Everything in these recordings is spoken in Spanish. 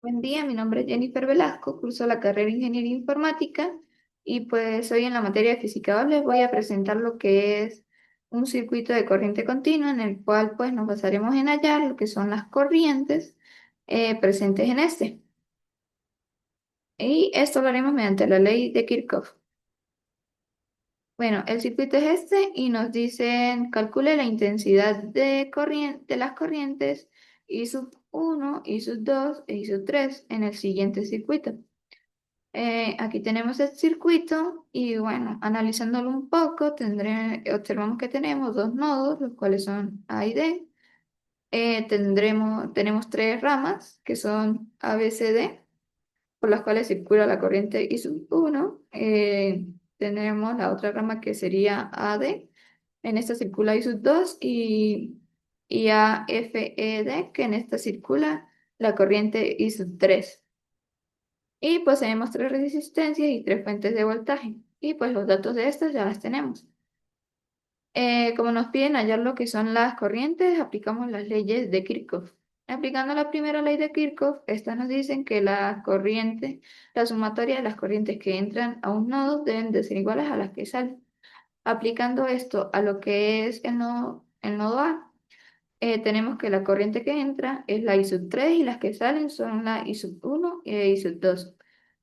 Buen día, mi nombre es Jennifer Velasco, curso la carrera de Ingeniería Informática y pues hoy en la materia de Física 2 les voy a presentar lo que es un circuito de corriente continua en el cual pues nos basaremos en hallar lo que son las corrientes presentes en este. Y esto lo haremos mediante la ley de Kirchhoff. Bueno, el circuito es este y nos dicen calcule la intensidad de corriente de las corrientes I sub 1, I sub 2 e I sub 3 en el siguiente circuito. Aquí tenemos el circuito y bueno, analizándolo un poco, observamos que tenemos dos nodos, los cuales son A y D. Tenemos tres ramas que son A, B, C, D, por las cuales circula la corriente I sub 1. Tenemos la otra rama que sería AD. En esta circula I sub 2 y A, F, E, D, que en esta circula la corriente I sub 3. Y poseemos tres resistencias y tres fuentes de voltaje. Y pues los datos de estas ya las tenemos. Como nos piden hallar lo que son las corrientes, aplicamos las leyes de Kirchhoff. Aplicando la primera ley de Kirchhoff, estas nos dicen que la sumatoria de las corrientes que entran a un nodo deben de ser iguales a las que salen. Aplicando esto a lo que es el nodo A, tenemos que la corriente que entra es la I sub 3 y las que salen son la I sub 1 y I sub 2.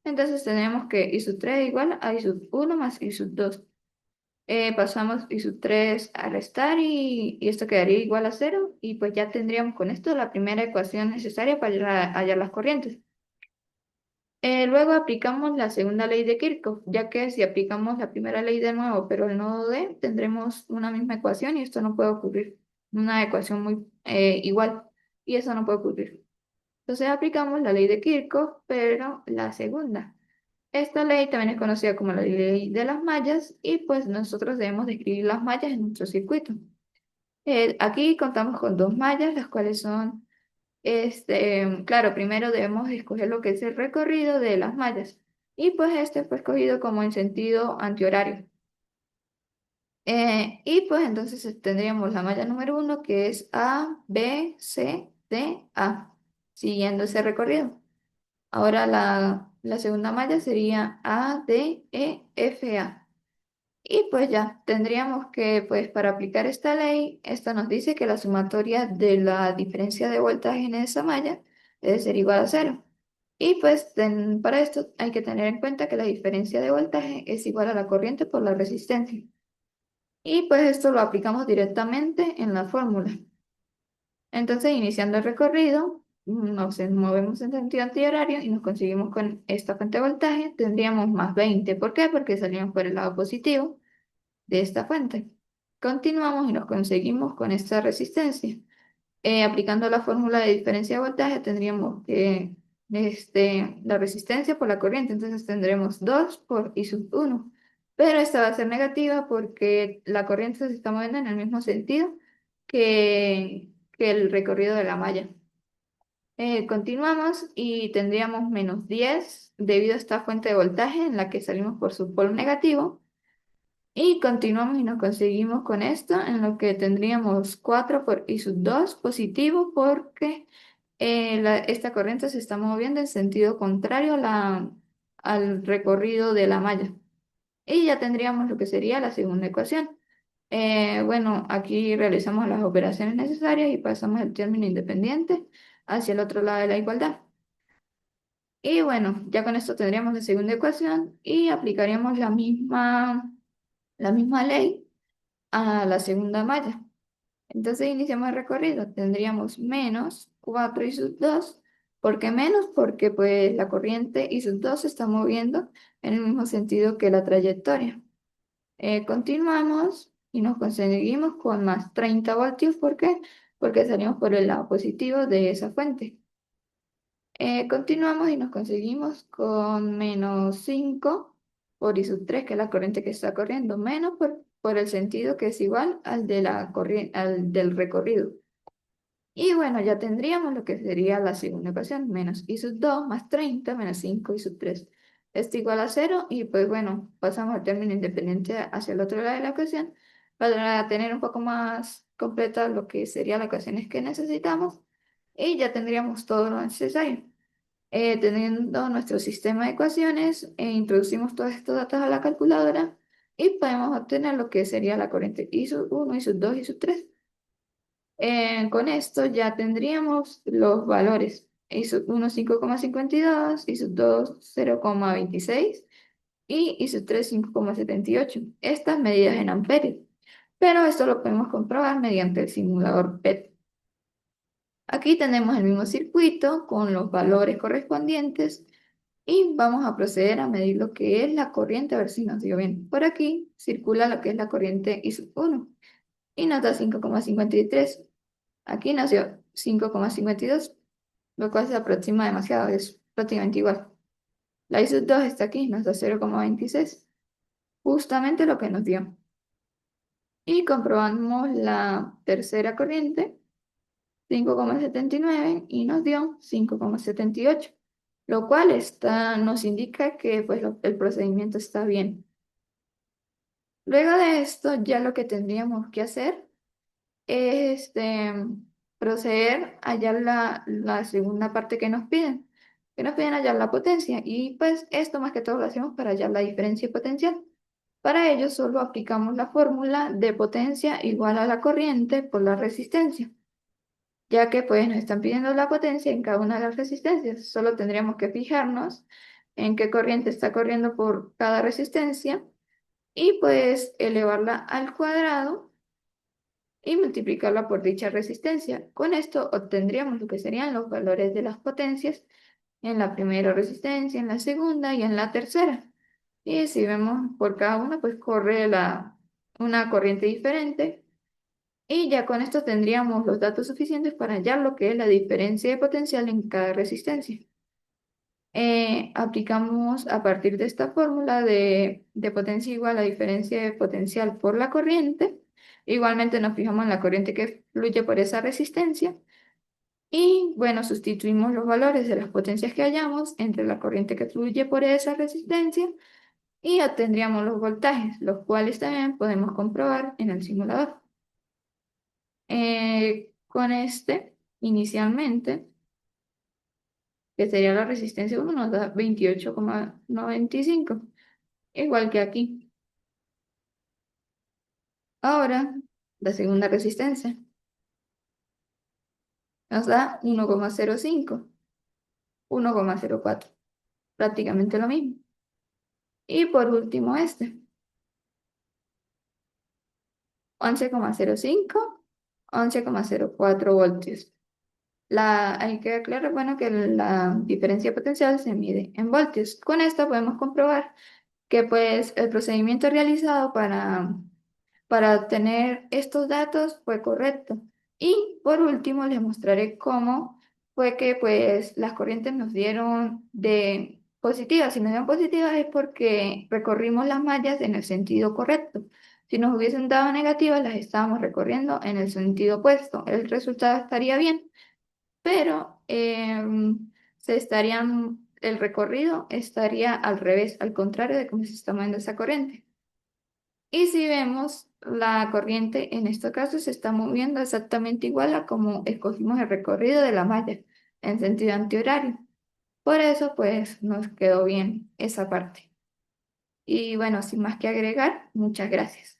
Entonces tenemos que I sub 3 igual a I sub 1 más I sub 2. Pasamos I sub 3 a restar y esto quedaría igual a cero y pues ya tendríamos con esto la primera ecuación necesaria para hallar las corrientes. Luego aplicamos la segunda ley de Kirchhoff, ya que si aplicamos la primera ley de nuevo, pero el nodo D, tendremos una misma ecuación y esto no puede ocurrir. Una ecuación muy igual y eso no puede ocurrir. Entonces aplicamos la ley de Kirchhoff, pero la segunda. Esta ley también es conocida como la ley de las mallas y pues nosotros debemos describir las mallas en nuestro circuito. Aquí contamos con dos mallas, las cuales son claro, primero debemos escoger lo que es el recorrido de las mallas. Y pues este fue escogido como en sentido antihorario. Y pues entonces tendríamos la malla número uno que es A, B, C, D, A, siguiendo ese recorrido. Ahora la segunda malla sería A, D, E, F, A. Y pues ya, tendríamos que, pues para aplicar esta ley, esta nos dice que la sumatoria de la diferencia de voltaje en esa malla debe ser igual a cero. Y pues para esto hay que tener en cuenta que la diferencia de voltaje es igual a la corriente por la resistencia. Y pues esto lo aplicamos directamente en la fórmula. Entonces, iniciando el recorrido, nos movemos en sentido antihorario y nos conseguimos con esta fuente de voltaje, tendríamos más 20. ¿Por qué? Porque salimos por el lado positivo de esta fuente. Continuamos y nos conseguimos con esta resistencia. Aplicando la fórmula de diferencia de voltaje tendríamos que la resistencia por la corriente, entonces tendremos 2 por I sub 1. Pero esta va a ser negativa porque la corriente se está moviendo en el mismo sentido que el recorrido de la malla. Continuamos y tendríamos menos 10 debido a esta fuente de voltaje en la que salimos por su polo negativo. Y continuamos y nos conseguimos con esto, en lo que tendríamos 4 por I sub 2 positivo porque esta corriente se está moviendo en sentido contrario al recorrido de la malla. Y ya tendríamos lo que sería la segunda ecuación. Bueno, aquí realizamos las operaciones necesarias y pasamos el término independiente hacia el otro lado de la igualdad. Y bueno, ya con esto tendríamos la segunda ecuación y aplicaríamos la misma ley a la segunda malla. Entonces iniciamos el recorrido. Tendríamos menos 4 y sub 2. ¿Por qué menos? Porque pues la corriente y sub 2 se está moviendo en el mismo sentido que la trayectoria. Continuamos y nos conseguimos con más 30 voltios. ¿Por qué? Porque salimos por el lado positivo de esa fuente. Continuamos y nos conseguimos con menos 5 por I sub 3, que es la corriente que está corriendo, menos por el sentido que es igual al al del recorrido. Y bueno, ya tendríamos lo que sería la segunda ecuación, menos I sub 2 más 30 menos 5 I sub 3. Esto igual a cero y pues bueno, pasamos al término independiente hacia el otro lado de la ecuación para tener un poco más completa lo que serían las ecuaciones que necesitamos y ya tendríamos todo lo necesario. Teniendo nuestro sistema de ecuaciones, introducimos todos estos datos a la calculadora y podemos obtener lo que sería la corriente I sub 1, I sub 2, I sub 3. Con esto ya tendríamos los valores. I sub 1, 5,52, I sub 2, 0,26 y I sub 3, 5,78. Estas medidas en amperios. Pero esto lo podemos comprobar mediante el simulador PET. Aquí tenemos el mismo circuito con los valores correspondientes y vamos a proceder a medir lo que es la corriente, a ver si nos dio bien. Por aquí circula lo que es la corriente I sub 1 y nos da 5,53. Aquí nos dio 5,52, lo cual se aproxima demasiado, es prácticamente igual. La I sub 2 está aquí, nos da 0,26, justamente lo que nos dio. Y comprobamos la tercera corriente, 5,79 y nos dio 5,78, lo cual nos indica que pues, el procedimiento está bien. Luego de esto, ya lo que tendríamos que hacer es proceder a hallar la segunda parte que nos piden hallar la potencia. Y pues esto más que todo lo hacemos para hallar la diferencia potencial. Para ello solo aplicamos la fórmula de potencia igual a la corriente por la resistencia, ya que pues nos están pidiendo la potencia en cada una de las resistencias. Solo tendríamos que fijarnos en qué corriente está corriendo por cada resistencia y pues elevarla al cuadrado y multiplicarla por dicha resistencia. Con esto obtendríamos lo que serían los valores de las potencias en la primera resistencia, en la segunda y en la tercera. Y si vemos por cada una, pues corre una corriente diferente. Y ya con esto tendríamos los datos suficientes para hallar lo que es la diferencia de potencial en cada resistencia. Aplicamos a partir de esta fórmula de potencia igual a diferencia de potencial por la corriente. Igualmente nos fijamos en la corriente que fluye por esa resistencia. Y bueno, sustituimos los valores de las potencias que hallamos entre la corriente que fluye por esa resistencia y obtendríamos los voltajes, los cuales también podemos comprobar en el simulador. Con inicialmente, que sería la resistencia 1, nos da 28,95, igual que aquí. Ahora, la segunda resistencia nos da 1,05, 1,04, prácticamente lo mismo. Y por último 11,05, 11,04 voltios. Hay que aclarar, bueno, que la diferencia potencial se mide en voltios. Con esto podemos comprobar que pues el procedimiento realizado para obtener estos datos fue correcto. Y por último les mostraré cómo fue que pues las corrientes nos dieron de positivas. Si nos dieron positivas es porque recorrimos las mallas en el sentido correcto. Si nos hubiesen dado negativas, las estábamos recorriendo en el sentido opuesto. El resultado estaría bien, pero el recorrido estaría al revés, al contrario de cómo se está moviendo esa corriente. Y si vemos, la corriente en este caso se está moviendo exactamente igual a como escogimos el recorrido de la malla, en sentido antihorario. Por eso, pues, nos quedó bien esa parte. Y bueno, sin más que agregar, muchas gracias.